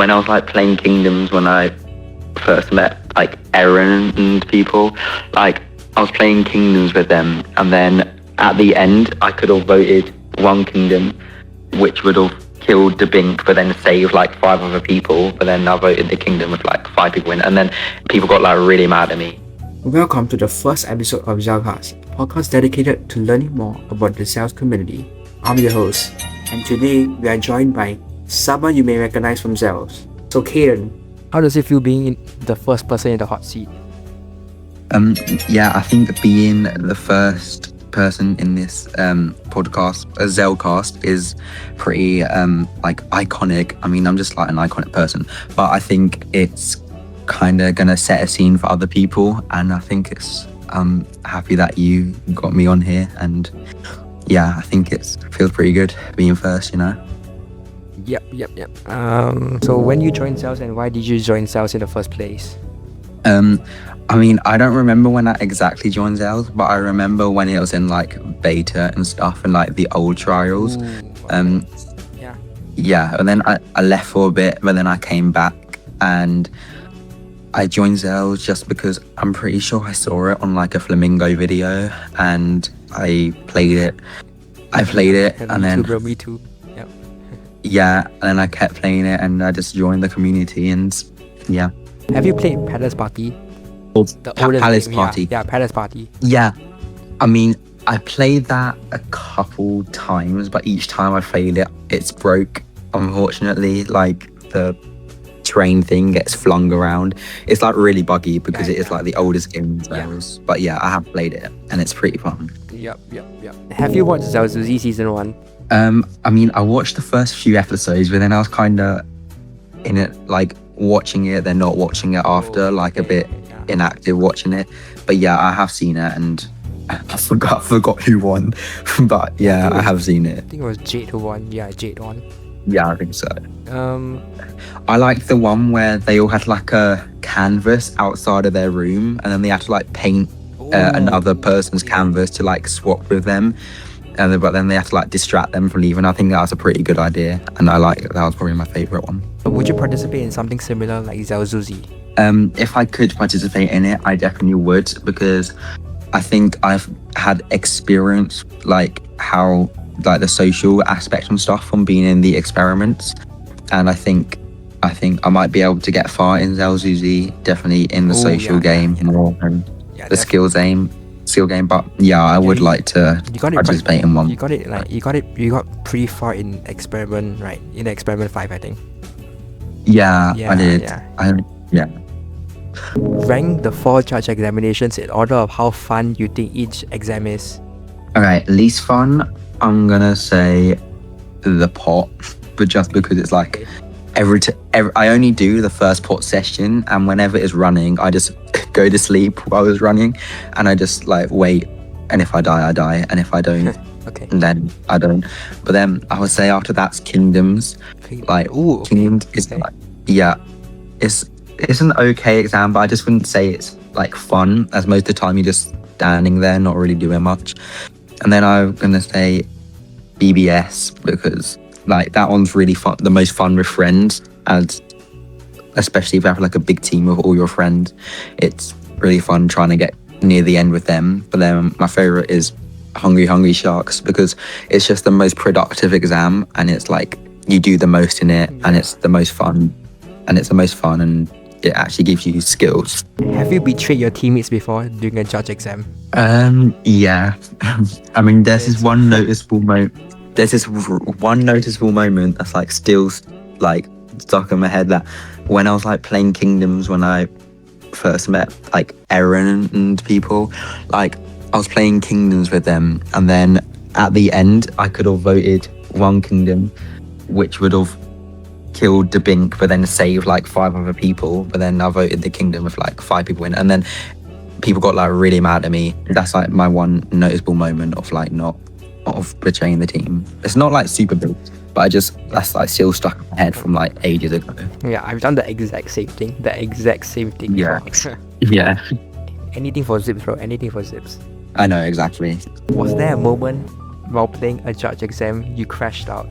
when I was like playing Kingdoms, when I first met like Aaron and people, like I was playing Kingdoms with them, and then at the end I could have voted one kingdom which would have killed the Bink but then saved like 5 other people, but then I voted the kingdom with like 5 people in, and then people got like really mad at me. Welcome to the first episode of Zelcast, a podcast dedicated to learning more about the ZELZ community. I'm your host, and today we are joined by someone you may recognize from ZELZ. So Kayden, how does it feel being the first person in the hot seat? I think being the first person in this podcast, a Zelcast, is pretty like iconic. I mean, I'm just like an iconic person, but I think it's kind of gonna set a scene for other people, and I think I'm happy that you got me on here, and yeah, I think it feels pretty good being first, you know. Yep. So when you joined ZELZ, and why did you join ZELZ in the first place? I mean, I don't remember when I exactly joined ZELZ, but I remember when it was in like beta and stuff, and like the old trials. Ooh, Yeah, and then I left for a bit, but then I came back and I joined ZELZ just because I'm pretty sure I saw it on like a Flamingo video, and I played it, and then me too. Yep. Yeah, and then I kept playing it, and I just joined the community, and yeah. Have you played Palace Party? Palace Party. Yeah, Palace Party. Yeah, I mean, I played that a couple times, but each time I played it, it's broke. Unfortunately, like the train thing gets flung around. It's like really buggy because it is like the oldest game in ZELZ. But yeah, I have played it, and it's pretty fun. Yep. Have you watched ZELZ season 1? I mean, I watched the first few episodes, but then I was kind of in it, like watching it, then not watching it after, like a bit inactive watching it. But yeah, I have seen it, and I forgot who won. But yeah, I have seen it. I think it was Jade who won. Yeah, Jade won. Yeah, I think so. I liked the one where they all had like a canvas outside of their room, and then they had to like paint another person's canvas to like swap with them, but then they had to like distract them from leaving. I think that was a pretty good idea, and that was probably my favorite one. Would you participate in something similar like ZELZ? If I could participate in it, I definitely would, because I think I've had experience like how like the social aspect and stuff from being in the experiments, and I think I might be able to get far in ZELZ, definitely in the social game more than the skill game. But yeah, I would like to participate in one. You got pretty far in experiment, right? In Experiment 5, I think. Yeah, I did. Yeah. Rank the 4 judge examinations in order of how fun you think each exam is. Alright, least fun, I'm gonna say the pot, but just because it's like every I only do the first pot session, and whenever it's running, I just go to sleep while it's running, and I just like wait, and if I die, I die, and if I don't, then I don't. But then I would say after that's Kingdoms. Kingdoms is like, yeah, it's an okay exam, but I just wouldn't say it's like fun, as most of the time you're just standing there not really doing much. And then I'm gonna say BBS, because like that one's really fun, the most fun with friends, and especially if you have like a big team of all your friends, it's really fun trying to get near the end with them. But then my favorite is Hungry Sharks, because it's just the most productive exam, and it's like you do the most in it, and it's the most fun, and it actually gives you skills. Have you betrayed your teammates before during a judge exam? Yeah. I mean, there's this one noticeable moment that's like still like stuck in my head, that when I was like playing Kingdoms, when I first met like Aaron and people, like I was playing Kingdoms with them, and then at the end I could have voted one kingdom which would have killed the Bink but then saved like 5 other people, but then I voted the kingdom with like 5 people in, and then people got like really mad at me. That's like my one noticeable moment of like not of betraying the team. It's not like super big, but that's like still stuck in my head from like ages ago. Yeah, I've done the exact same thing. Yeah. Yeah. Anything for zips, bro. Anything for zips. I know, exactly. Was there a moment while playing a judge exam you crashed out?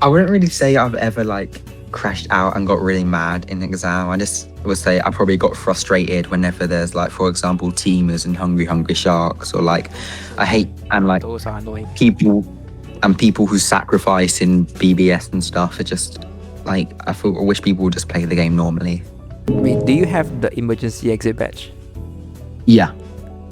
I wouldn't really say I've ever like crashed out and got really mad in exam. I just would say I probably got frustrated whenever there's like, for example, teamers and hungry sharks, or like I hate and like Those are annoying. people who sacrifice in BBS and stuff. It just like I wish people would just play the game normally. Wait, do you have the emergency exit badge? Yeah,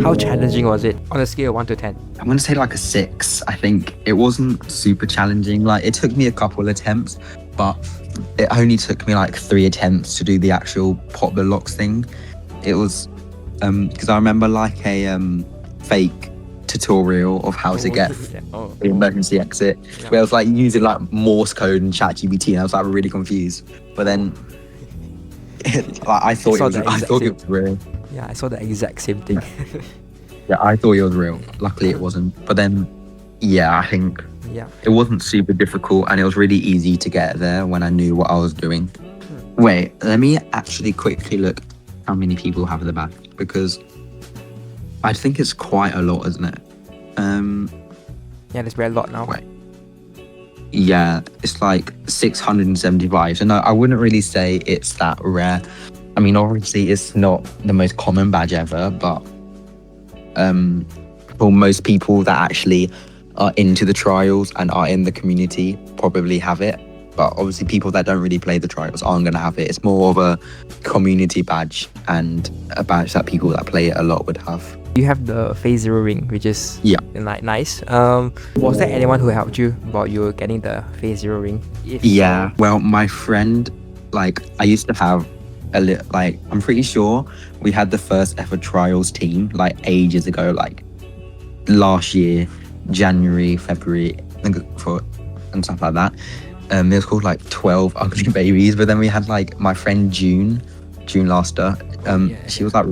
How challenging was it on a scale of 1 to 10? I'm gonna say like a 6. I think it wasn't super challenging. Like it took me a couple attempts, but it only took me like 3 attempts to do the actual pop the locks thing. It was because I remember like a fake tutorial of how to get the emergency exit, where I was like using like Morse code and ChatGPT, and I was like really confused. But then like, I thought it was real. Yeah, I saw the exact same thing. Yeah, I thought it was real. Luckily, it wasn't. But then, yeah, I think Yeah. it wasn't super difficult, and it was really easy to get there when I knew what I was doing. Wait, let me actually quickly look how many people have the badge, because I think it's quite a lot, isn't it? Yeah, there's very a lot now. Wait. Yeah, it's like 675. So no, I wouldn't really say it's that rare. I mean, obviously, it's not the most common badge ever, but for most people that actually are into the trials and are in the community probably have it. But obviously, people that don't really play the trials aren't going to have it. It's more of a community badge and a badge that people that play it a lot would have. You have the phase 0 ring, which is nice. Was there anyone who helped you about you getting the phase 0 ring? If Yeah, well, my friend, like, I used to have I'm pretty sure we had the first ever trials team like ages ago, like last year, January, February, I think, and stuff like that. It was called like 12 Ugly Babies. But then we had like my friend June Laster. She was like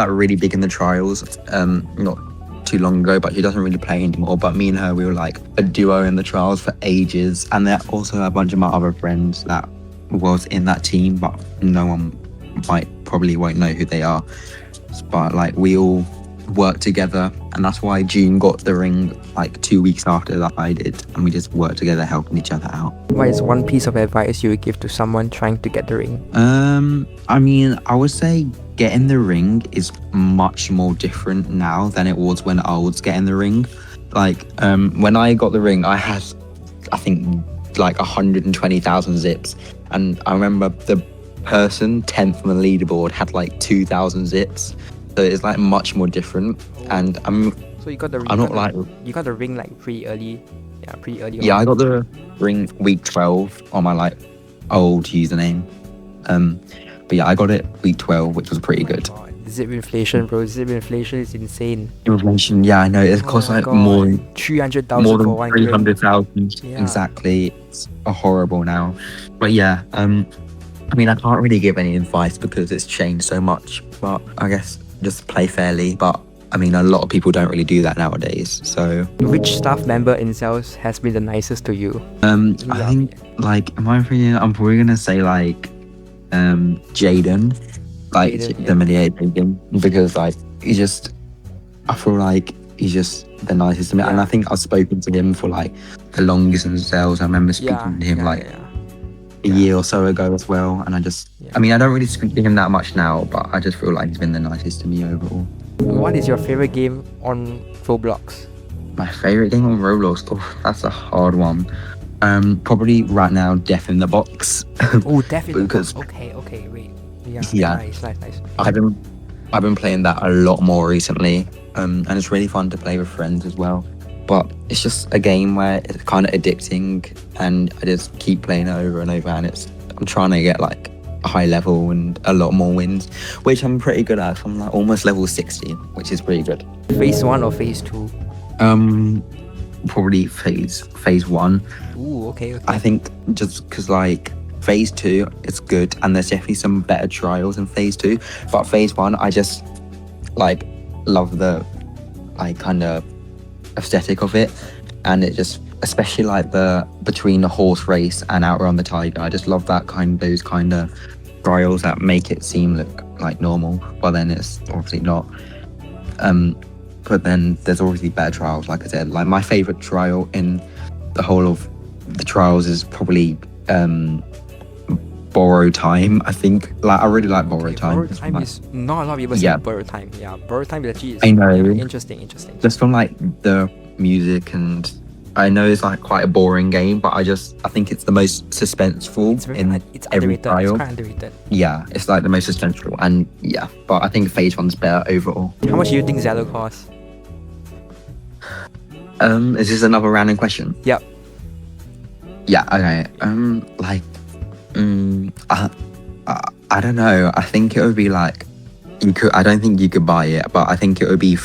really big in the trials. Not too long ago, but she doesn't really play anymore. But me and her, we were like a duo in the trials for ages. And there are also a bunch of my other friends that was in that team, but no one probably won't know who they are. But like we all worked together, and that's why June got the ring like 2 weeks after that I did, and we just worked together helping each other out. What is one piece of advice you would give to someone trying to get the ring? I mean, I would say getting the ring is much more different now than it was when I was getting the ring. Like when I got the ring, I had, I think, like 120,000 zips, and I remember the person 10th on the leaderboard had like 2,000 zips. So it's like much more different. And So you got the ring. You got the ring like pretty early. Yeah, pretty early. Yeah, I got the ring week 12 on my like old username. But yeah, I got it week 12, which was pretty good. God. Zip inflation, bro. Zip inflation is insane. Inflation, yeah, I know. It costs like more 300,000 more for than 1 300,000. Yeah. Exactly. It's horrible now. But yeah, I mean, I can't really give any advice because it's changed so much. But I guess just play fairly. But I mean, a lot of people don't really do that nowadays. So Which staff member in ZELZ has been the nicest to you? I think, like, in my opinion, I'm probably gonna say like Jaden, like the mediator Jaden, because like I feel like he's just the nicest to me, and I think I've spoken to him for like the longest in ZELZ. I remember speaking to him like a year or so ago as well, and I mean, I don't really speak to him that much now, but I just feel like he's been the nicest to me overall. What is your favorite game on ROBLOX? My favorite game on Roblox? Oh, that's a hard one. Probably right now, Death in the Box. Oh, Death in the Because- Box. Okay, wait. Yeah. Nice. I've been playing that a lot more recently, and it's really fun to play with friends as well. But it's just a game where it's kind of addicting, and I just keep playing it over and over, and I'm trying to get like a high level and a lot more wins, which I'm pretty good at. I'm like almost level 60, which is pretty good. Phase 1 or Phase 2? Probably phase 1. Ooh, okay. I think just because like phase 2 is good, and there's definitely some better trials in phase 2, but phase 1 I just like love the like kind of aesthetic of it, and it just, especially like the between the horse race and Outrun on the Tiger, I just love those kind of trials that make it seem look like normal, but then it's obviously not. But then there's obviously better trials, like I said. Like my favorite trial in the whole of the trials is probably borrow time. I think like I really like borrow time. Borrow time is not a lot of people say borrow time. Yeah, borrow time is actually I know. Interesting. Just from like the music, and I know it's like quite a boring game, but I think it's the most suspenseful it's every underrated. trial. It's quite underrated. Yeah, it's like the most suspenseful, and yeah, but I think Phase 1's better overall. How much do you think Zelda costs? Is this another random question? Yep. Yeah. Okay. I don't know. I think it would be like I don't think you could buy it, but I think it would be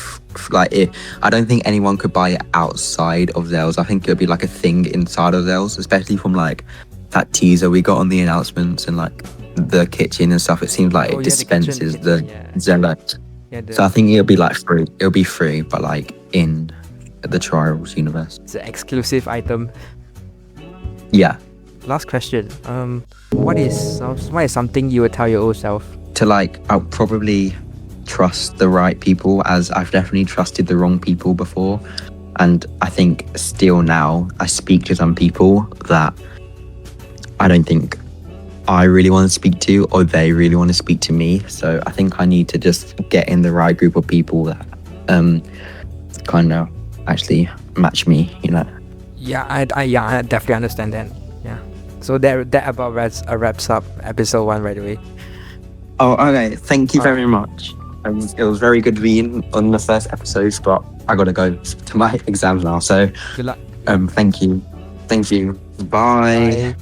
I don't think anyone could buy it outside of ZELZ. I think it would be like a thing inside of ZELZ, especially from like that teaser we got on the announcements and like the kitchen and stuff. It seems like it dispenses the Zelda. So I think it'll be like free. It'll be free, but like in the Trials universe. It's an exclusive item. Yeah. Last question. What is something you would tell your old self? I'll probably trust the right people, as I've definitely trusted the wrong people before. And I think still now I speak to some people that I don't think I really want to speak to, or they really want to speak to me. So I think I need to just get in the right group of people that kind of actually match me, you know. Yeah, I definitely understand that. Yeah. So that about wraps up episode 1 right away. Oh, okay. Thank you very much. It was very good being on the first episode, but I gotta go to my exams now. So good luck. Thank you. Bye. Bye.